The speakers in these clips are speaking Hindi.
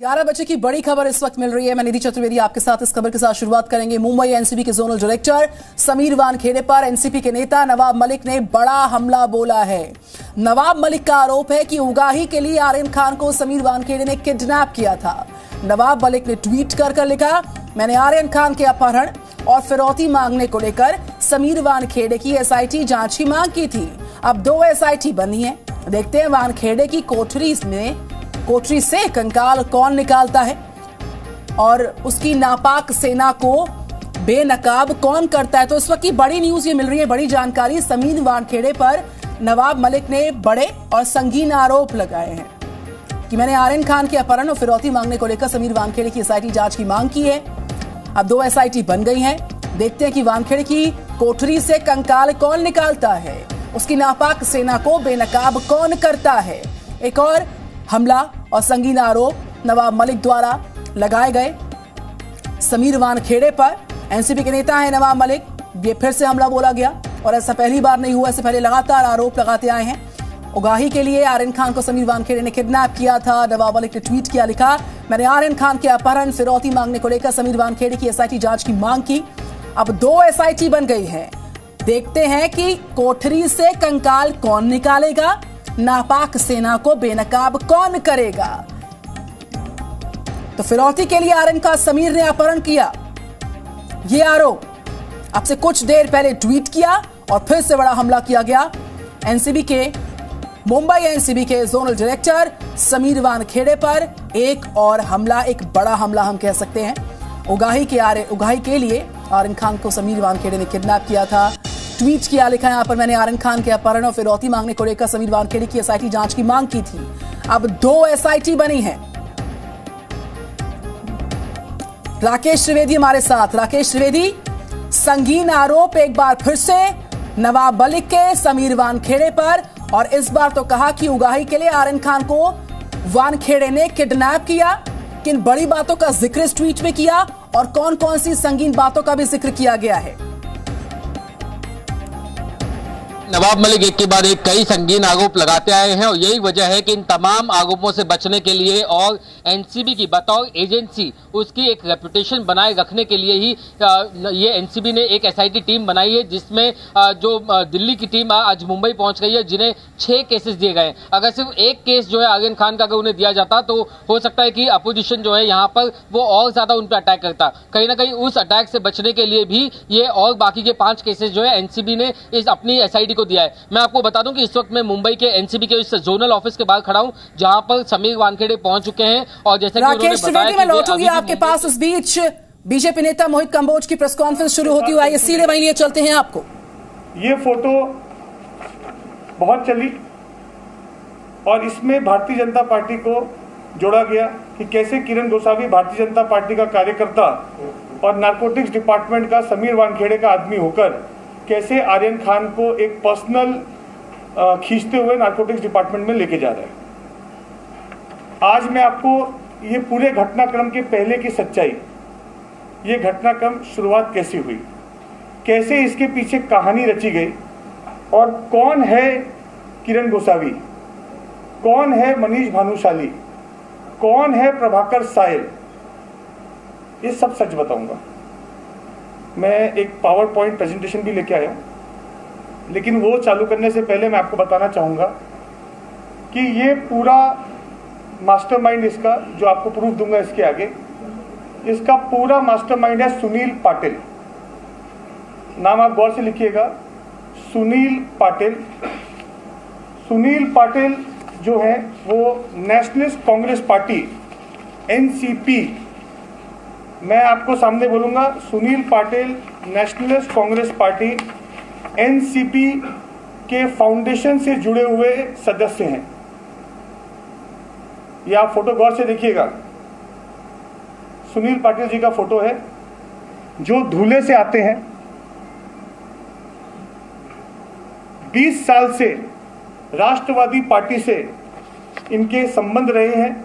11 बजे की बड़ी खबर इस वक्त मिल रही है। मैं निधि चतुर्वेदी आपके साथ इस खबर के साथ शुरुआत करेंगे। मुंबई एनसीबी के जोनल डायरेक्टर समीर वानखेड़े पर एनसीपी के नेता नवाब मलिक ने बड़ा हमला बोला है। नवाब मलिक का आरोप है कि उगाही के लिए आर्यन खान को समीर वानखेड़े ने किडनैप किया था। नवाब मलिक ने ट्वीट कर लिखा, मैंने आर्यन खान के अपहरण और फिरौती मांगने को लेकर समीर वानखेड़े की एसआईटी जांच की मांग की थी। अब 2 एसआईटी बनी है। देखते हैं वानखेड़े की कोठरी से कंकाल कौन निकालता है और उसकी नापाक सेना को बेनकाब कौन करता है। तो इस वक्त की बड़ी न्यूज ये मिल रही है, बड़ी जानकारी। समीर वानखेड़े पर नवाब मलिक ने बड़े और संगीन आरोप लगाए हैं कि मैंने आर्यन खान के अपहरण और फिरौती मांगने को लेकर समीर वानखेड़े की एसआईटी जांच की मांग की है। अब 2 एसआईटी बन गई हैं। देखते हैं कि वानखेड़े की कोठरी से कंकाल कौन निकालता है, उसकी नापाक सेना को बेनकाब कौन करता है। एक और हमला और संगीन आरोप नवाब मलिक द्वारा लगाए गए समीर वानखेड़े पर। एनसीपी के नेता है नवाब मलिक, ये फिर से हमला बोला गया और ऐसा पहली बार नहीं हुआ, इससे पहले लगातार आरोप लगाते आए हैं। उगाही के लिए आर्यन खान को समीर वानखेड़े ने किडनैप किया था। नवाब मलिक ने ट्वीट किया, लिखा, मैंने आर्यन खान के अपहरण फिरौती मांगने को लेकर समीर वानखेड़े की एसआईटी जांच की मांग की। अब 2 एसआईटी बन गई है। देखते हैं कि कोठरी से कंकाल कौन निकालेगा, नापाक सेना को बेनकाब कौन करेगा। तो फिरौती के लिए आर्यन का समीर ने अपहरण किया, ये आरोप अब से कुछ देर पहले ट्वीट किया और फिर से बड़ा हमला किया गया। मुंबई एनसीबी के जोनल डायरेक्टर समीर वानखेड़े पर एक और हमला, एक बड़ा हमला हम कह सकते हैं। उगाही के लिए आर्यन खान को समीर वानखेड़े ने किडनैप किया था। ट्वीट किया, लिखा यहां पर, मैंने आर्यन खान के अपहरण और फिरौती मांगने को लेकर समीर वानखेड़े की एसआईटी जांच की मांग की थी। अब 2 एसआईटी बनी है। राकेश त्रिवेदी हमारे साथ। राकेश त्रिवेदी, संगीन आरोप एक बार फिर से नवाब मलिक के समीर वानखेड़े पर, और इस बार तो कहा कि उगाही के लिए आर्यन खान को वानखेड़े ने किडनैप किया। किन बड़ी बातों का जिक्र इस ट्वीट में किया और कौन कौन सी संगीन बातों का भी जिक्र किया गया है? नवाब मलिक एक के बाद एक कई संगीन आरोप लगाते आए हैं और यही वजह है कि इन तमाम आरोपों से बचने के लिए और एनसीबी की बतौर एजेंसी उसकी एक रेपुटेशन बनाए रखने के लिए ही ये एनसीबी ने एक एसआईटी टीम बनाई है, जिसमें जो दिल्ली की टीम आज मुंबई पहुंच गई है, जिन्हें 6 केसेस दिए गए। अगर सिर्फ एक केस जो है आर्यन खान का अगर उन्हें दिया जाता तो हो सकता है कि अपोजिशन जो है यहाँ पर वो और ज्यादा उन पर अटैक करता। कहीं ना कहीं उस अटैक से बचने के लिए भी ये और बाकी के 5 केसेस जो है एनसीबी ने इस अपनी एसआईटी को दिया है। मैं आपको बता दूं कि इस वक्त मैं मुंबई के एनसीबी के इस जोनल ऑफिस के बाहर खड़ा हूं, जहां पर समीर वानखेड़े पहुंच चुके हैं। और जैसे कि उन्होंने बताया, मैं लौटूंगी आपके पास। उस बीच बीजेपी नेता मोहित कंबोज की प्रेस कॉन्फ्रेंस शुरू होती हुई आई, सीधे वहीं लिए चलते हैं आपको। ये फोटो बहुत चली और इसमें भारतीय जनता पार्टी को जोड़ा गया कि कैसे किरण गोसावी भारतीय जनता पार्टी का कार्यकर्ता और नारकोटिक्स डिपार्टमेंट का समीर वानखेड़े का आदमी होकर कैसे आर्यन खान को एक पर्सनल खींचते हुए नारकोटिक्स डिपार्टमेंट में लेके जा रहे हैं। आज मैं आपको ये पूरे घटनाक्रम के पहले की सच्चाई, ये घटनाक्रम शुरुआत कैसी हुई, कैसे इसके पीछे कहानी रची गई और कौन है किरण गोसावी, कौन है मनीष भानुशाली, कौन है प्रभाकर सायल, ये सब सच बताऊंगा। मैं एक पावर पॉइंट प्रेजेंटेशन भी लेके आया हूं, लेकिन वो चालू करने से पहले मैं आपको बताना चाहूंगा कि ये पूरा मास्टरमाइंड इसका, जो आपको प्रूफ दूंगा इसके आगे, इसका पूरा मास्टरमाइंड है सुनील पाटिल। नाम आप गौर से लिखिएगा, सुनील पाटिल। सुनील पाटिल जो है वो नेशनलिस्ट कांग्रेस पार्टी एनसीपी, मैं आपको सामने बोलूंगा, Sunil Patil nationalist Congress party NCP के फाउंडेशन से जुड़े हुए सदस्य हैं। ये आप फोटो गौर से देखिएगा, सुनील पाटिल जी का फोटो है, जो धूले से आते हैं। 20 साल से राष्ट्रवादी पार्टी से इनके संबंध रहे हैं।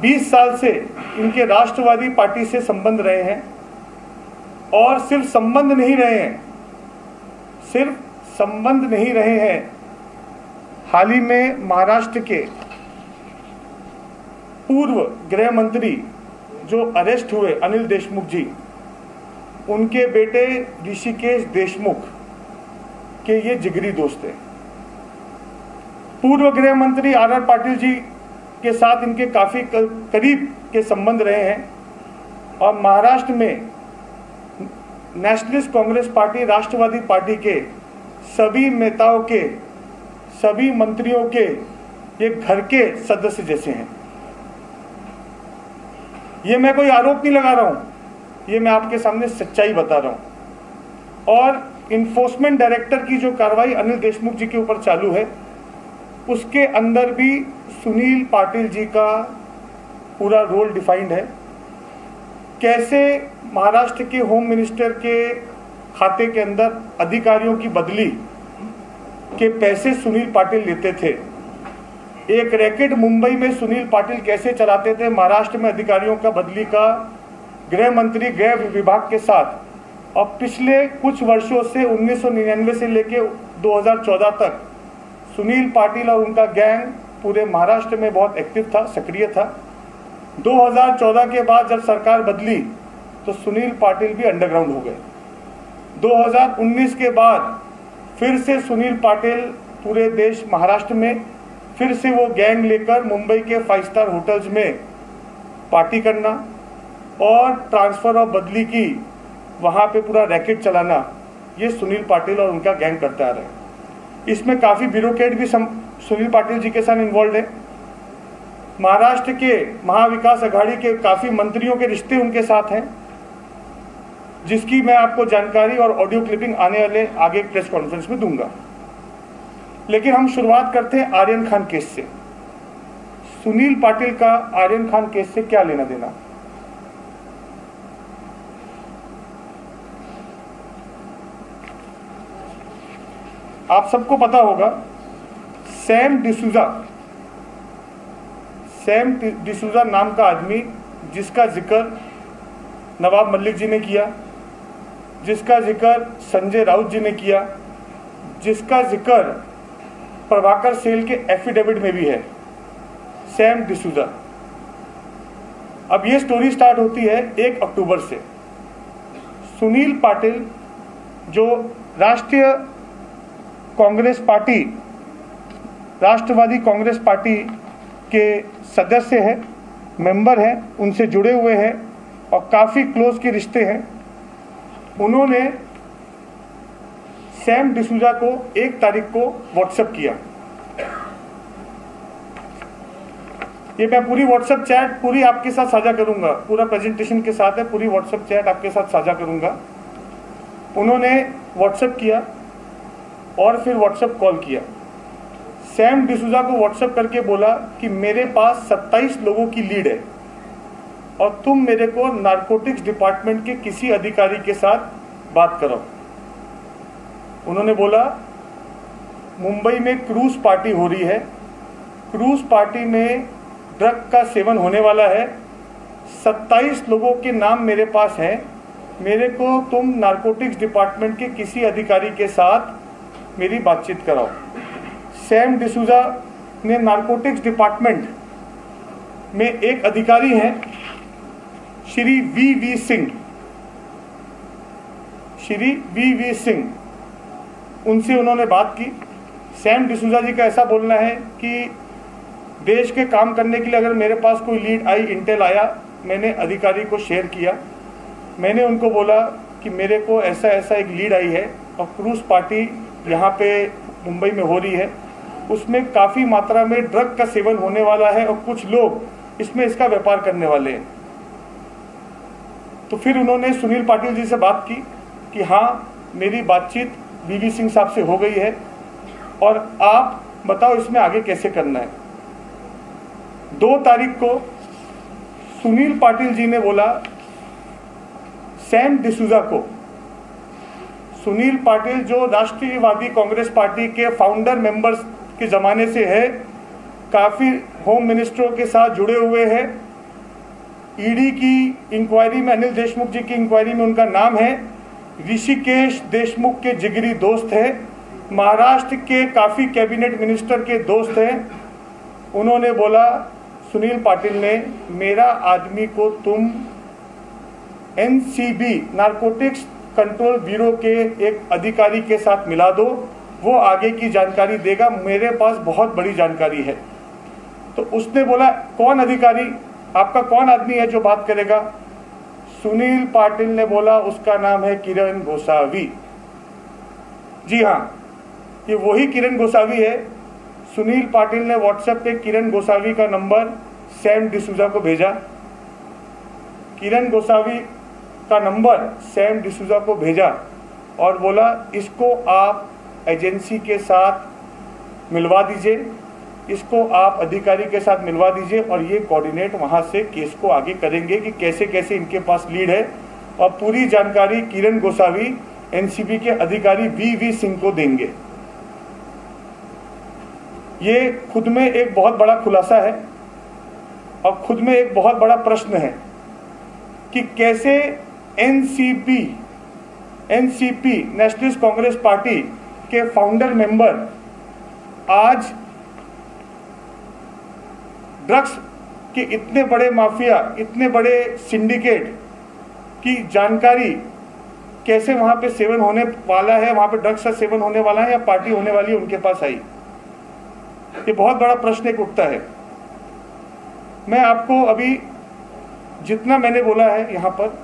20 साल से इनके राष्ट्रवादी पार्टी से संबंध रहे हैं और सिर्फ संबंध नहीं रहे हैं, हाल ही में महाराष्ट्र के पूर्व गृह मंत्री जो अरेस्ट हुए अनिल देशमुख जी, उनके बेटे ऋषिकेश देशमुख के ये जिगरी दोस्त हैं। पूर्व गृह मंत्री आर पाटिल जी के साथ इनके काफी करीब के संबंध रहे हैं और महाराष्ट्र में नेशनलिस्ट कांग्रेस पार्टी, राष्ट्रवादी पार्टी के सभी नेताओं के, सभी मंत्रियों के ये घर के सदस्य जैसे हैं। ये मैं कोई आरोप नहीं लगा रहा हूं, ये मैं आपके सामने सच्चाई बता रहा हूं। और इन्फोर्समेंट डायरेक्टर की जो कार्रवाई अनिल देशमुख जी के ऊपर चालू है, उसके अंदर भी सुनील पाटिल जी का पूरा रोल डिफाइंड है। कैसे महाराष्ट्र के होम मिनिस्टर के खाते के अंदर अधिकारियों की बदली के पैसे सुनील पाटिल लेते थे, एक रैकेट मुंबई में सुनील पाटिल कैसे चलाते थे महाराष्ट्र में अधिकारियों का बदली का, गृह मंत्री गृह विभाग के साथ, और पिछले कुछ वर्षों से 1999 से लेकर 2014 तक सुनील पाटिल और उनका गैंग पूरे महाराष्ट्र में बहुत एक्टिव था, सक्रिय था। 2014 के बाद जब सरकार बदली तो सुनील पाटिल भी अंडरग्राउंड हो गए। 2019 के बाद फिर से सुनील पाटिल पूरे देश महाराष्ट्र में फिर से वो गैंग लेकर मुंबई के 5 स्टार होटल्स में पार्टी करना और ट्रांसफर और बदली की वहां पे पूरा रैकेट चलाना, ये सुनील पाटिल और उनका गैंग करते आ रहे हैं। इसमें काफी ब्यूरोक्रेट भी सुनील पाटिल जी के साथ इन्वॉल्व है। महाराष्ट्र के महाविकास अघाड़ी के काफी मंत्रियों के रिश्ते उनके साथ हैं, जिसकी मैं आपको जानकारी और ऑडियो क्लिपिंग आने वाले आगे प्रेस कॉन्फ्रेंस में दूंगा। लेकिन हम शुरुआत करते हैं आर्यन खान केस से। सुनील पाटिल का आर्यन खान केस से क्या लेना देना? आप सबको पता होगा, सैम डिसूजा नाम का आदमी, जिसका जिक्र नवाब मलिक जी ने किया, जिसका जिक्र संजय राउत जी ने किया, जिसका जिक्र प्रभाकर सेल के एफिडेविट में भी है, सैम डिसूजा। अब ये स्टोरी स्टार्ट होती है 1 अक्टूबर से। सुनील पाटिल जो राष्ट्रीय कांग्रेस पार्टी, राष्ट्रवादी कांग्रेस पार्टी के सदस्य हैं, मेंबर हैं, उनसे जुड़े हुए हैं और काफी क्लोज के रिश्ते हैं, उन्होंने सैम डिसूजा को 1 तारीख को व्हाट्सएप किया। ये मैं पूरी व्हाट्सएप चैट पूरी आपके साथ साझा करूंगा, पूरा प्रेजेंटेशन के साथ है, पूरी व्हाट्सएप चैट आपके साथ साझा करूंगा। उन्होंने व्हाट्सएप किया और फिर व्हाट्सएप कॉल किया। सैम डिसूजा को व्हाट्सएप करके बोला कि मेरे पास 27 लोगों की लीड है और तुम मेरे को नारकोटिक्स डिपार्टमेंट के किसी अधिकारी के साथ बात करो। उन्होंने बोला मुंबई में क्रूज पार्टी हो रही है, क्रूज पार्टी में ड्रग का सेवन होने वाला है, 27 लोगों के नाम मेरे पास हैं, मेरे को तुम नारकोटिक्स डिपार्टमेंट के किसी अधिकारी के साथ मेरी बातचीत कराओ। सैम डिसूजा ने नारकोटिक्स डिपार्टमेंट में एक अधिकारी हैं श्री वी सिंह, उनसे उन्होंने बात की। सैम डिसूजा जी का ऐसा बोलना है कि देश के काम करने के लिए अगर मेरे पास कोई लीड आई, इंटेल आया, मैंने अधिकारी को शेयर किया। मैंने उनको बोला कि मेरे को ऐसा एक लीड आई है और क्रूज पार्टी यहाँ पे मुंबई में हो रही है, उसमें काफ़ी मात्रा में ड्रग का सेवन होने वाला है और कुछ लोग इसमें इसका व्यापार करने वाले हैं। तो फिर उन्होंने सुनील पाटिल जी से बात की कि हाँ, मेरी बातचीत वी सिंह साहब से हो गई है और आप बताओ इसमें आगे कैसे करना है। 2 तारीख को सुनील पाटिल जी ने बोला सैम डिसूजा को, सुनील पाटिल जो राष्ट्रीयवादी कांग्रेस पार्टी के फाउंडर मेंबर्स के जमाने से है, काफी होम मिनिस्टरों के साथ जुड़े हुए हैं, ईडी की इंक्वायरी में, अनिल देशमुख जी की इंक्वायरी में उनका नाम है, ऋषिकेश देशमुख के जिगरी दोस्त है, महाराष्ट्र के काफ़ी कैबिनेट मिनिस्टर के दोस्त हैं, उन्होंने बोला सुनील पाटिल ने, मेरा आदमी को तुम एनसीबी नारकोटिक्स कंट्रोल ब्यूरो के एक अधिकारी के साथ मिला दो, वो आगे की जानकारी देगा, मेरे पास बहुत बड़ी जानकारी है। तो उसने बोला कौन अधिकारी, आपका कौन आदमी है जो बात करेगा? सुनील पाटिल ने बोला उसका नाम है किरण गोसावी। जी हाँ, ये वही किरण गोसावी है। सुनील पाटिल ने व्हाट्सएप पे किरण गोसावी का नंबर सैम डिसूजा को भेजा। किरण गोसावी का नंबर सैम डिसूजा को भेजा और बोला इसको आप एजेंसी के साथ मिलवा दीजिए, इसको आप अधिकारी के साथ मिलवा दीजिए और ये कोऑर्डिनेट वहाँ से केस को आगे करेंगे कि कैसे कैसे इनके पास लीड है, और पूरी जानकारी किरण गोसावी एनसीबी के अधिकारी वी सिंह को देंगे। ये खुद में एक बहुत बड़ा खुलासा है और खुद में एक बहुत बड़ा प्रश्न है कि कैसे एनसीपी नेशनलिस्ट कांग्रेस पार्टी के फाउंडर मेंबर आज ड्रग्स के इतने बड़े माफिया, इतने बड़े सिंडिकेट की जानकारी कैसे वहां पे सेवन होने वाला है, वहां पे ड्रग्स का सेवन होने वाला है या पार्टी होने वाली है, उनके पास आई। ये बहुत बड़ा प्रश्न एक उठता है। मैं आपको अभी जितना मैंने बोला है यहाँ पर,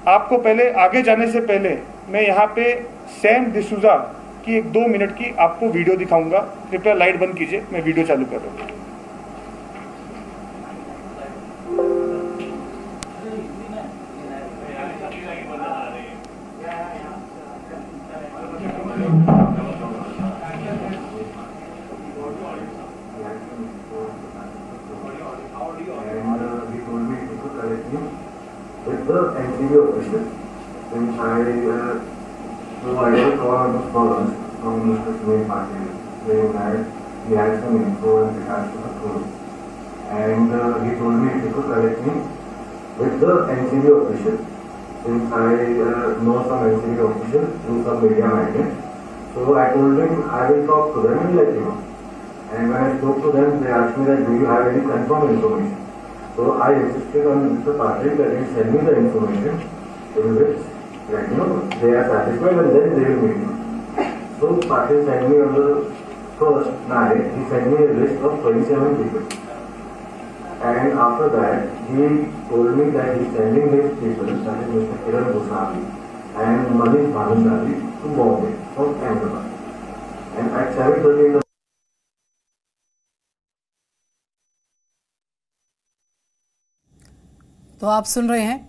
आपको पहले आगे जाने से पहले मैं यहाँ पे सैम डिसूजा की एक 2 मिनट की आपको वीडियो दिखाऊंगा। कृपया लाइट बंद कीजिए, मैं वीडियो चालू कर रहा हूँ। With the NCB official, since I provided a call on the scholars from Mr. Sunil Patil, saying that he had some info and regards to the code. And he told me if he could connect me with the NCB official, since I know some NCB official through some media magnet. So I told him I will talk to them and let you know. And when I spoke to them, they asked me that do you have any confirmed information? So I insisted on Mr. Patil that he send me the information in which, like, they are satisfied and then they will meet me. So Patil sent me on the first night, he sent me a list of 27 people. And after that, he told me that he is sending his people, that is Mr. Kiran Gosavi and Manish Bhanundari, to Bombay from Ahmedabad. And at 7:30 in the तो आप सुन रहे हैं,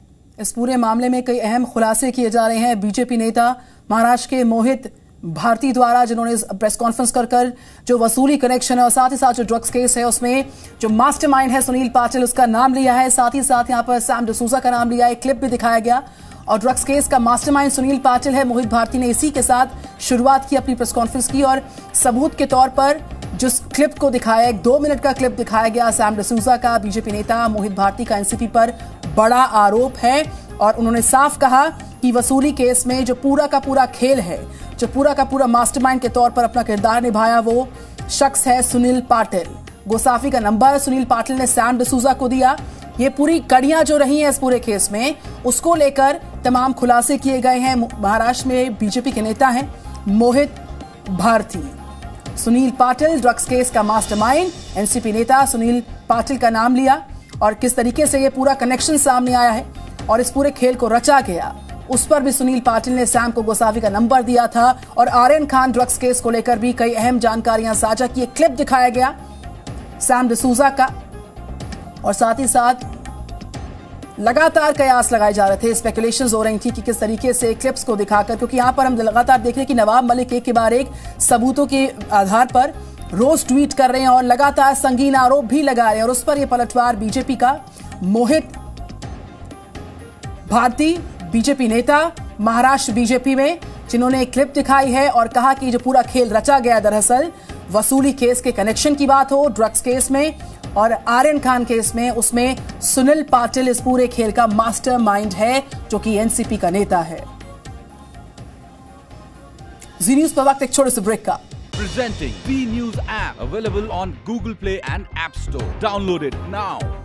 इस पूरे मामले में कई अहम खुलासे किए जा रहे हैं। बीजेपी नेता महाराष्ट्र के मोहित भारती द्वारा, जिन्होंने प्रेस कॉन्फ्रेंस कर जो वसूली कनेक्शन है और साथ ही साथ जो ड्रग्स केस है उसमें जो मास्टरमाइंड है सुनील पाटिल, उसका नाम लिया है। साथ ही साथ यहां पर सैम डिसूजा का नाम लिया है, क्लिप भी दिखाया गया। और ड्रग्स केस का मास्टरमाइंड सुनील पाटिल है। मोहित भारती ने इसी के साथ शुरुआत की, अपनी प्रेस कॉन्फ्रेंस की, और सबूत के तौर पर जिस क्लिप को दिखाया, एक 2 मिनट का क्लिप दिखाया गया सैम डिसूजा का। बीजेपी नेता मोहित भारती का एनसीपी पर बड़ा आरोप है और उन्होंने साफ कहा कि वसूली केस में जो पूरा का पूरा खेल है, जो पूरा का पूरा मास्टरमाइंड के तौर पर अपना किरदार निभाया, वो शख्स है सुनील पाटिल। गोसावी का नंबर सुनील पाटिल ने सैम डिसूजा को दिया। ये पूरी कड़ियां जो रही हैं इस पूरे केस में, उसको लेकर तमाम खुलासे किए गए हैं। महाराष्ट्र में बीजेपी के नेता हैं मोहित भारती। सुनील पाटिल ड्रग्स केस का मास्टरमाइंड, एनसीपी नेता सुनील पाटिल का नाम लिया और किस तरीके से ये पूरा कनेक्शन सामने आया है और इस पूरे खेल को रचा गया, उस पर भी सुनील पाटिल ने सैम को गोसावी का नंबर दिया था। और आर्यन खान ड्रग्स केस को लेकर भी कई अहम जानकारियां साझा की। क्लिप दिखाया गया सैम डिसूजा का और साथ ही साथ लगातार कयास लगाए जा रहे थे, स्पेकुलेशंस हो रही थी कि किस तरीके से क्लिप्स को दिखाकर, क्योंकि यहां पर हम लगातार देख रहे हैं कि नवाब मलिक एक के बाद एक सबूतों के आधार पर रोज ट्वीट कर रहे हैं और लगातार संगीन आरोप भी लगा रहे हैं। और उस पर यह पलटवार बीजेपी का मोहित भारती, बीजेपी नेता महाराष्ट्र बीजेपी में, जिन्होंने एक क्लिप दिखाई है और कहा कि जो पूरा खेल रचा गया दरअसल वसूली केस के कनेक्शन की बात हो, ड्रग्स केस में और आर्यन खान केस में, उसमें सुनील पाटिल इस पूरे खेल का मास्टरमाइंड है, जो कि एनसीपी का नेता है। जी न्यूज पर वक्त एक छोटे से ब्रेक का। Presenting V News app, available on Google Play and App Store. Download it now.